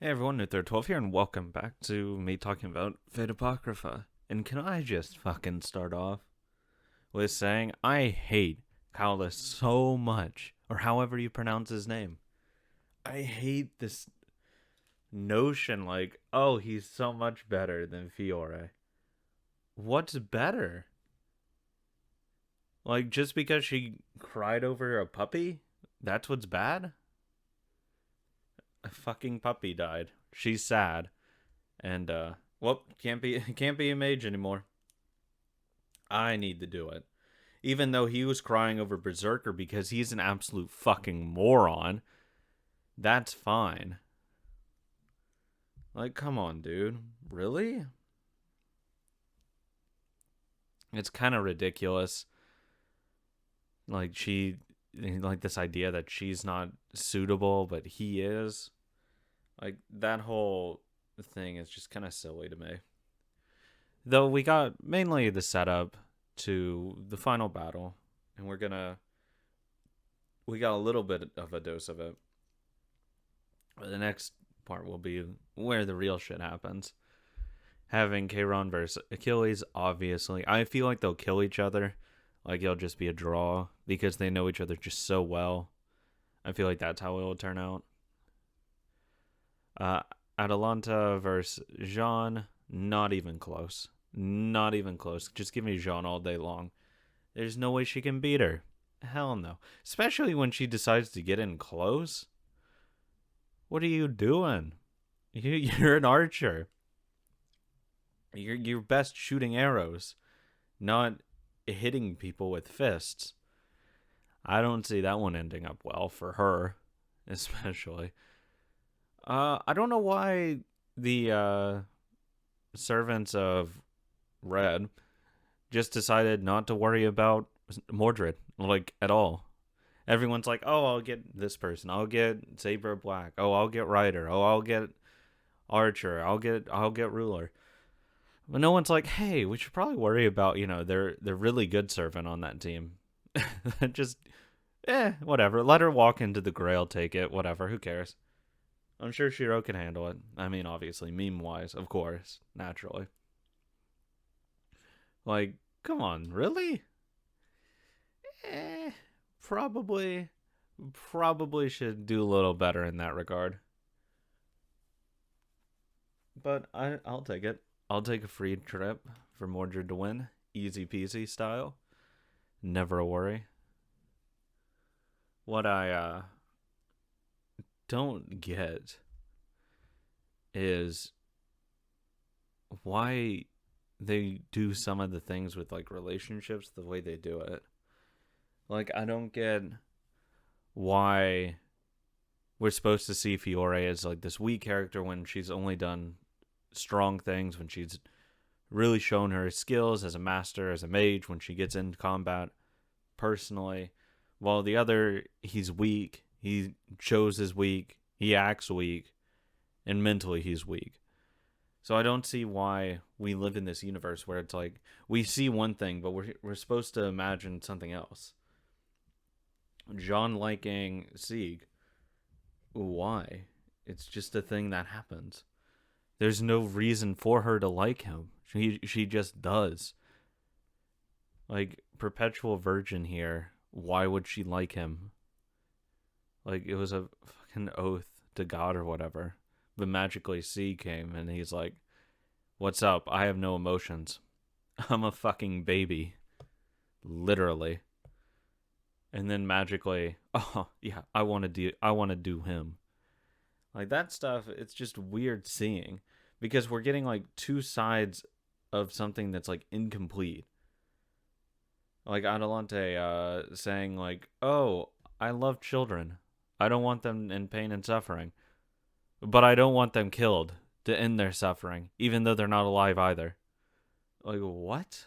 Hey everyone, New12 here, and welcome back to me talking about Apocrypha. And can I just fucking start off with saying I hate Kyle so much, or however you pronounce his name. I hate this notion like, oh, he's so much better than Fiore. What's better? Like, just because she cried over a puppy? That's what's bad? A fucking puppy died. She's sad. And well, can't be a mage anymore. I need to do it. Even though he was crying over Berserker because he's an absolute fucking moron, that's fine. Like, come on, dude. Really? It's kind of ridiculous. Like this idea that she's not suitable, but he is. Like, that whole thing is just kind of silly to me. Though we got mainly the setup to the final battle, and we got a little bit of a dose of it. The next part will be where the real shit happens. Having Kayron versus Achilles, obviously. I feel like they'll kill each other. Like, it'll just be a draw because they know each other just so well. I feel like that's how it will turn out. Uh, Atalanta versus Jean, not even close. Not even close. Just give me Jean all day long. There's no way she can beat her. Hell no. Especially when she decides to get in close. What are you doing? You're an archer. You're best shooting arrows, not hitting people with fists. I don't see that one ending up well for her, especially. I don't know why the servants of Red just decided not to worry about Mordred, like, at all. Everyone's like, oh, I'll get this person. I'll get Saber Black. Oh, I'll get Ryder. Oh, I'll get Archer. I'll get Ruler. But no one's like, hey, we should probably worry about, they're really good servant on that team. Just whatever. Let her walk into the Grail, take it, whatever. Who cares? I'm sure Shiro can handle it. I mean, obviously, meme wise, of course, naturally. Like, come on, really? Eh, probably, probably should do a little better in that regard. But I'll take it. I'll take a free trip for Mordred to win, easy peasy style. Never a worry. What I don't get is why they do some of the things with like relationships the way they do it. Like, I don't get why we're supposed to see Fiore as like this weak character when she's only done strong things, when she's really shown her skills as a master, as a mage, when she gets into combat personally. While the other, he's weak, he shows his weak, he acts weak, and mentally he's weak. So I don't see why we live in this universe where it's like we see one thing, but we're supposed to imagine something else. John liking Sieg, why? It's just a thing that happens. There's no reason for her to like him. She just does. Like, perpetual virgin here. Why would she like him? Like, it was a fucking oath to God or whatever. But magically C came and he's like, what's up? I have no emotions. I'm a fucking baby. Literally. And then magically, oh yeah, I want to do him. Like, that stuff, it's just weird seeing because we're getting like two sides of something that's like incomplete. Like Adelante saying like, "Oh, I love children. I don't want them in pain and suffering, but I don't want them killed to end their suffering, even though they're not alive either." Like, what?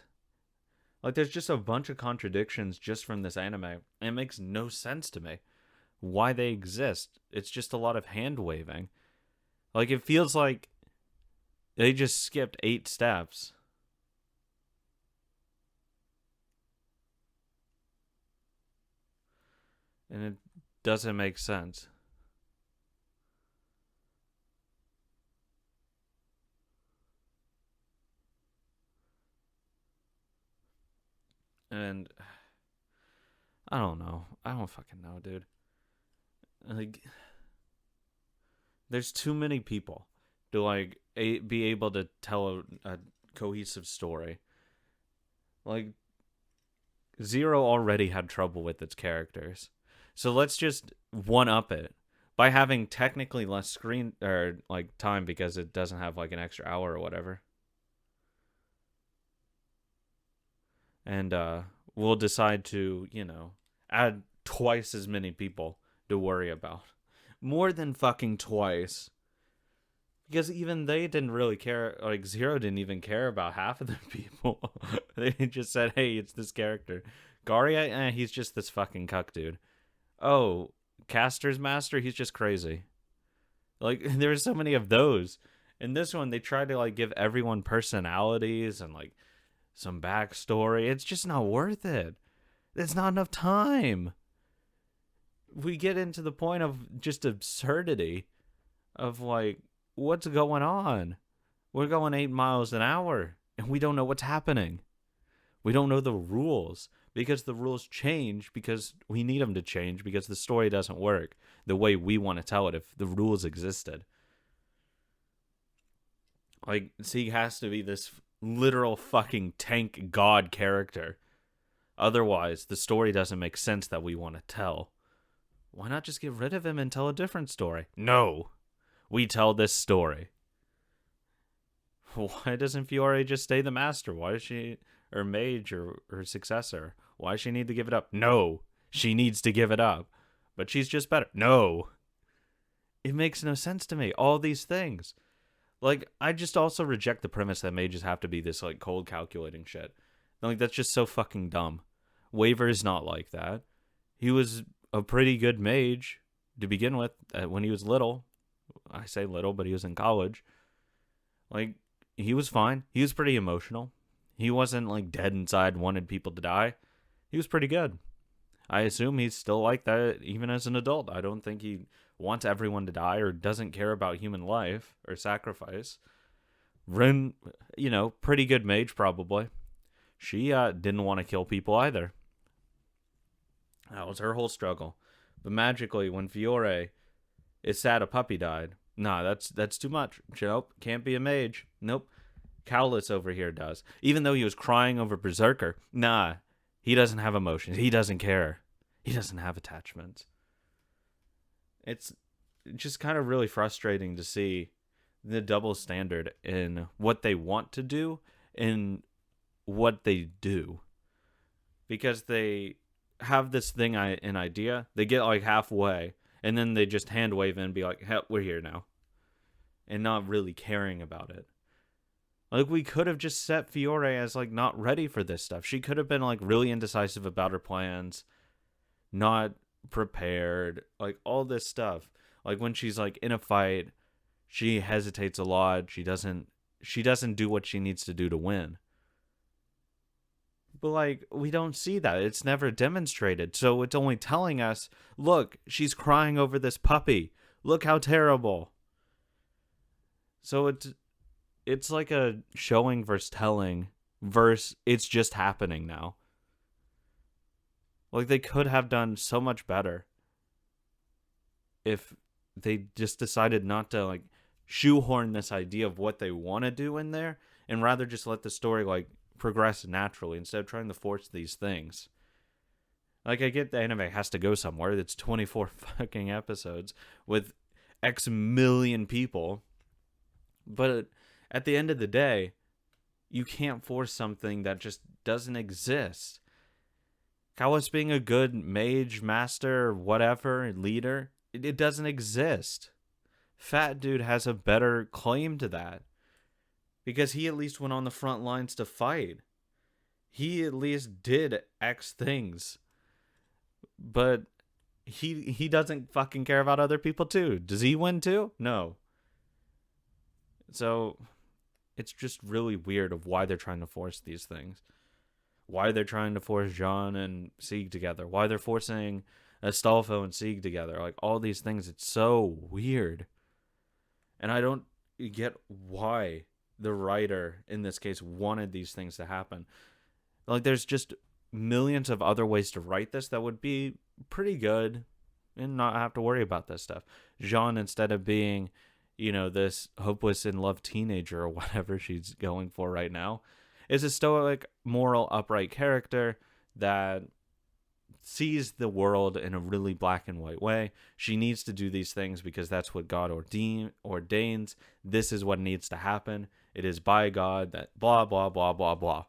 Like, there's just a bunch of contradictions just from this anime. And it makes no sense to me why they exist. It's just a lot of hand waving. Like, it feels like they just skipped 8 steps. And it doesn't make sense. And I don't know. I don't fucking know, dude. Like, there's too many people to like be able to tell a cohesive story. Like, Zero already had trouble with its characters, so let's just one up it by having technically less screen or like time because it doesn't have like an extra hour or whatever. And we'll decide to, add twice as many people to worry about. More than fucking twice. Because even they didn't really care. Like, Zero didn't even care about half of the people. They just said, hey, it's this character. Garia, he's just this fucking cuck dude. Oh, Caster's Master, he's just crazy. Like, there's so many of those. In this one, they tried to, like, give everyone personalities and, like, some backstory. It's just not worth it. It's not enough time. We get into the point of just absurdity of, like, what's going on? We're going 8 miles an hour and we don't know what's happening. We don't know the rules because the rules change because we need them to change because the story doesn't work the way we want to tell it if the rules existed. Like, Sieg has to be this literal fucking tank god character. Otherwise, the story doesn't make sense that we want to tell. Why not just get rid of him and tell a different story? No. We tell this story. Why doesn't Fiore just stay the master? Why does she, or mage, or her successor? Why does she need to give it up? No. She needs to give it up. But she's just better. No. It makes no sense to me. All these things. Like, I just also reject the premise that mages have to be this, like, cold calculating shit. Like, that's just so fucking dumb. Waver is not like that. He was a pretty good mage to begin with when he was little. I say little, but he was in college. Like, he was fine. He was pretty emotional. He wasn't, like, dead inside, wanted people to die. He was pretty good. I assume he's still like that even as an adult. I don't think he wants everyone to die or doesn't care about human life or sacrifice. Rin, pretty good mage probably. She didn't want to kill people either. That was her whole struggle. But magically, when Fiore is sad a puppy died, nah, that's too much. Nope, can't be a mage. Nope. Cowlitz over here does. Even though he was crying over Berserker, nah, he doesn't have emotions. He doesn't care. He doesn't have attachments. It's just kind of really frustrating to see the double standard in what they want to do and what they do. Because they have this thing, an idea, they get like halfway, and then they just hand wave and be like, hey, we're here now. And not really caring about it. Like, we could have just set Fiore as, like, not ready for this stuff. She could have been, like, really indecisive about her plans, not prepared, like, all this stuff. Like, when she's, like, in a fight, she hesitates a lot. She doesn't do what she needs to do to win. But, like, we don't see that. It's never demonstrated. So it's only telling us, look, she's crying over this puppy. Look how terrible. So it's like a showing versus telling versus it's just happening now. Like, they could have done so much better if they just decided not to, like, shoehorn this idea of what they want to do in there and rather just let the story, like, progress naturally instead of trying to force these things. Like, I get the anime has to go somewhere. It's 24 fucking episodes with X million people. But at the end of the day, you can't force something that just doesn't exist. Kawas being a good mage, master, whatever, leader, it doesn't exist. Fat Dude has a better claim to that. Because he at least went on the front lines to fight. He at least did X things. But he doesn't fucking care about other people too. Does he win too? No. So it's just really weird of why they're trying to force these things. Why they're trying to force Jean and Sieg together. Why they're forcing Astolfo and Sieg together. Like, all these things, it's so weird. And I don't get why the writer, in this case, wanted these things to happen. Like, there's just millions of other ways to write this that would be pretty good and not have to worry about this stuff. Jean, instead of being, this hopeless in love teenager or whatever she's going for right now, is a stoic, moral, upright character that sees the world in a really black and white way. She needs to do these things because that's what God ordains. This is what needs to happen. It is by God that blah, blah, blah, blah, blah.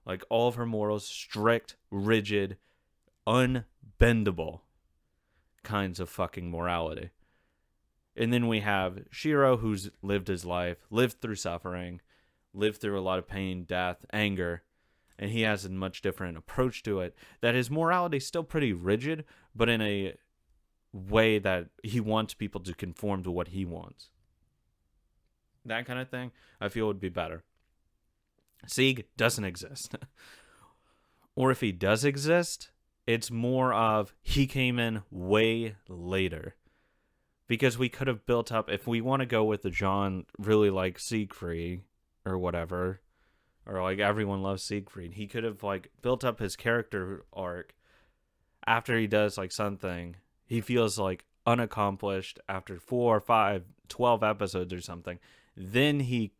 Like, all of her morals, strict, rigid, unbendable kinds of fucking morality. And then we have Shiro, who's lived his life, lived through suffering, lived through a lot of pain, death, anger, and he has a much different approach to it. That his morality is still pretty rigid, but in a way that he wants people to conform to what he wants. That kind of thing, I feel would be better. Sieg doesn't exist. Or if he does exist, it's more of he came in way later. Because we could have built up, if we want to go with the John really like Siegfried or whatever, or like everyone loves Siegfried, he could have like built up his character arc after he does like something. He feels like unaccomplished after 4, 5, 12 episodes or something. Then he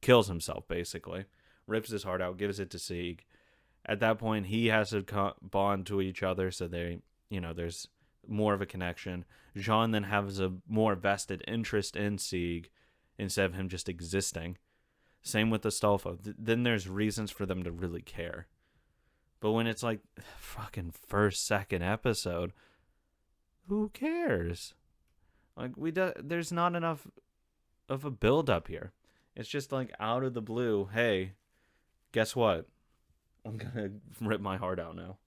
kills himself, basically. Rips his heart out, gives it to Sieg. At that point, he has to bond to each other, so they, there's more of a connection. Jean then has a more vested interest in Sieg instead of him just existing. Same with Astolfo. Then there's reasons for them to really care. But when it's like fucking first, second episode, who cares? Like, there's not enough of a build up here. It's just like out of the blue, hey, guess what? I'm gonna rip my heart out now.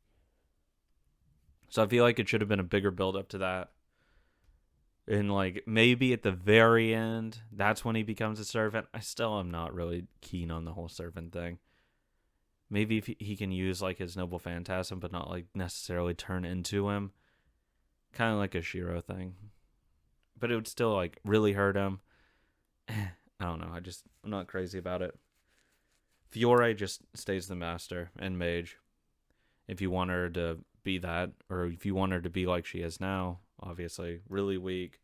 So I feel like it should have been a bigger build up to that. And like maybe at the very end, that's when he becomes a servant. I still am not really keen on the whole servant thing. Maybe if he can use like his noble phantasm, but not like necessarily turn into him. Kind of like a Shiro thing. But it would still like really hurt him. I don't know. I'm not crazy about it. Fiore just stays the master and mage. If you want her to be that, or if you want her to be like she is now, obviously really weak,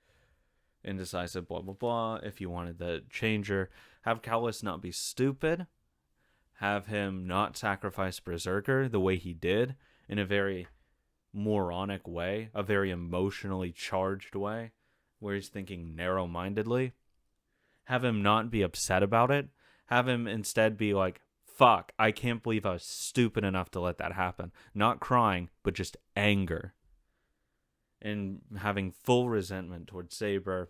indecisive, blah blah blah. If you wanted the changer, have Callus not be stupid, have him not sacrifice Berserker the way he did, in a very moronic way, a very emotionally charged way, where he's thinking narrow-mindedly. Have him not be upset about it. Have him instead be like, fuck, I can't believe I was stupid enough to let that happen. Not crying, but just anger. And having full resentment towards Saber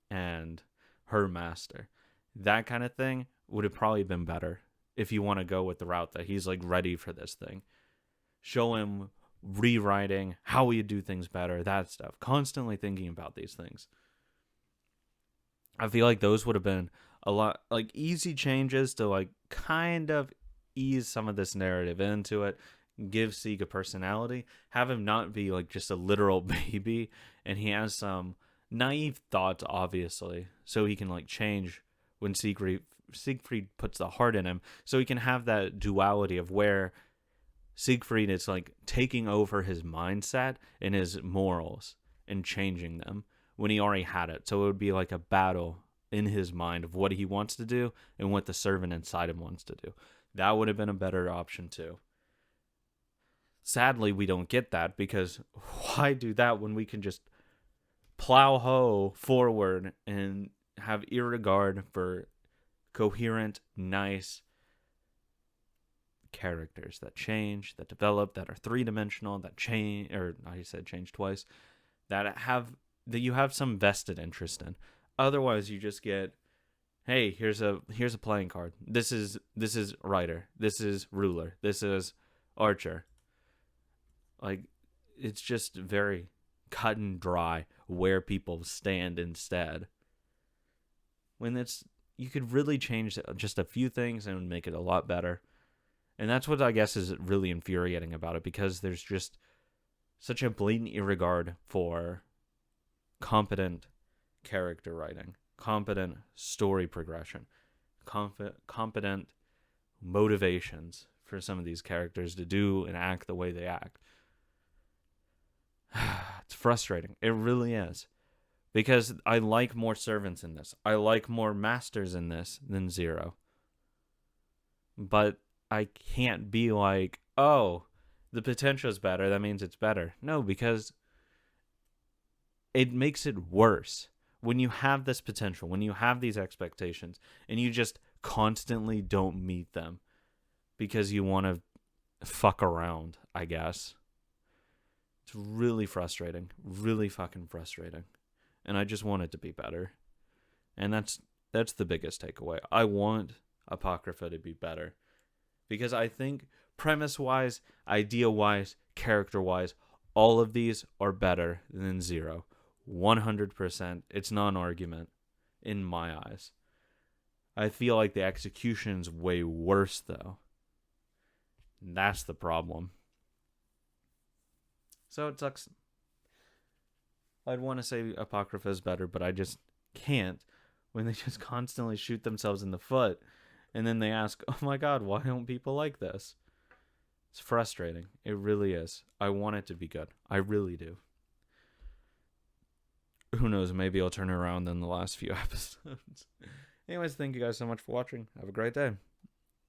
and her master. That kind of thing would have probably been better if you want to go with the route that he's like ready for this thing. Show him rewriting how you do things better, that stuff. Constantly thinking about these things. I feel like those would have been a lot, like, easy changes to like kind of ease some of this narrative into it. Give Sieg a personality. Have him not be like just a literal baby, and he has some naive thoughts, obviously, so he can like change when Siegfried puts the heart in him, so he can have that duality of where Siegfried is like taking over his mindset and his morals and changing them when he already had it. So it would be like a battle in his mind of what he wants to do and what the servant inside him wants to do. That would have been a better option too. Sadly, we don't get that, because why do that when we can just plow forward and have irregard for coherent, nice characters that change, that develop, that are three-dimensional, that change, or I said change twice, that you have some vested interest in. Otherwise, you just get, hey, here's a playing card. This is writer. This is ruler. This is archer. Like, it's just very cut and dry where people stand instead. When you could really change just a few things and make it a lot better. And that's what I guess is really infuriating about it, because there's just such a blatant irregard for competent character writing, competent story progression, competent motivations for some of these characters to do and act the way they act. It's frustrating. It really is. Because I like more servants in this. I like more masters in this than Zero. But I can't be like, oh, the potential is better, that means it's better. No, because it makes it worse. When you have this potential, when you have these expectations, and you just constantly don't meet them because you want to fuck around, I guess. It's really frustrating. Really fucking frustrating. And I just want it to be better. And that's the biggest takeaway. I want Apocrypha to be better. Because I think premise-wise, idea-wise, character-wise, all of these are better than Zero. 100%. It's not an argument in my eyes. I feel like the execution's way worse, though. And that's the problem. So it sucks. I'd want to say Apocrypha is better, but I just can't when they just constantly shoot themselves in the foot. And then they ask, oh my god, why don't people like this? It's frustrating. It really is. I want it to be good. I really do. Who knows? Maybe I'll turn around in the last few episodes. Anyways, thank you guys so much for watching. Have a great day.